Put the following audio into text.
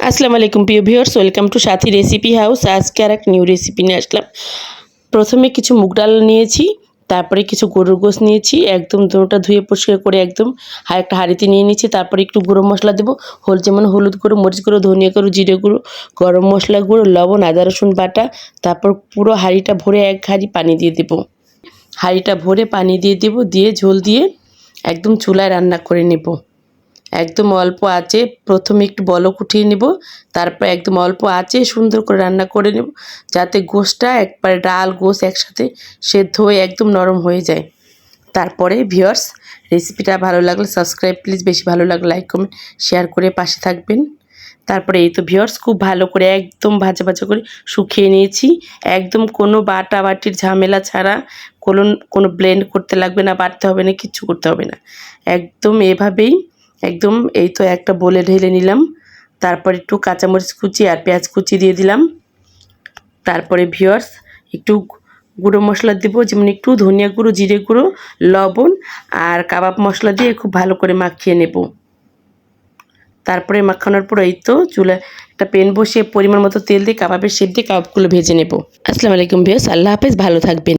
আসসালামু আলাইকুম প্রিয় viewers, welcome to Sathi recipe house. আজকে আর এক নিউ রেসিপি নিয়ে আসলাম। প্রথমে কিছু মুগ ডাল নিয়েছি, তারপরে কিছু গরুর গোশ নিয়েছি, একদম দুটোটা ধুয়ে পরিষ্কার করে একদম একটা হাঁড়িতে নিয়ে নিচ্ছি। তারপরে একটু গুঁড়ো মশলা দেবো, যেমন হলুদ গুঁড়ো, মরিচ গুঁড়ো, ধনিয়া গুঁড়ো, জিরে গুঁড়ো, গরম মশলা গুঁড়ো, লবণ, আদা রসুন বাটা। তারপর পুরো হাঁড়িটা ভরে এক হাঁড়ি পানি দিয়ে দেবো। হাঁড়িটা ভরে পানি দিয়ে দেবো, দিয়ে ঝোল দিয়ে একদম চুলায় রান্না করে নেব। একদম অল্প আঁচে প্রথমে একটু বলক উঠিয়ে নেব, তারপর একদম অল্প আঁচে সুন্দর করে রান্না করে নেব, যাতে গোশটা একবারে ডাল গোশ একসাথে সেদ্ধ হয়ে একদম নরম হয়ে যায়। তারপরে ভিউয়ার্স, রেসিপিটা ভালো লাগলে সাবস্ক্রাইব প্লিজ, বেশি ভালো লাগলে লাইক কমেন্ট শেয়ার করে পাশে থাকবেন। তারপরে এই তো ভিউয়ার্স, খুব ভালো করে একদম ভাজা ভাজা করে শুকিয়ে নিয়েছি। একদম কোনো বাটা বাটির ঝামেলা ছাড়া, কোনো ব্লেন্ড করতে লাগবে না, বাটতে হবে না, কিচ্ছু করতে হবে না। একদম এভাবেই একদম এই তো একটা বোলে ঢেলে নিলাম। তারপর একটু কাঁচামরিচ কুচি আর পেঁয়াজ কুচি দিয়ে দিলাম। তারপরে ভিউয়ার্স, একটু গুঁড়ো মশলা দেবো, যেমন একটু ধনিয়া গুঁড়ো, জিরে গুঁড়ো, লবণ আর কাবাব মশলা দিয়ে খুব ভালো করে মাখিয়ে নেব। তারপরে মাখানোর পর এই তো চুলায় একটা প্যান বসিয়ে পরিমাণ মতো তেল দিয়ে কাবাবের শেপ দিয়ে কাবাবগুলো ভেজে নেব। আসসালামু আলাইকুম ভিউয়ার্স, আল্লাহ হাফেজ, ভালো থাকবেন।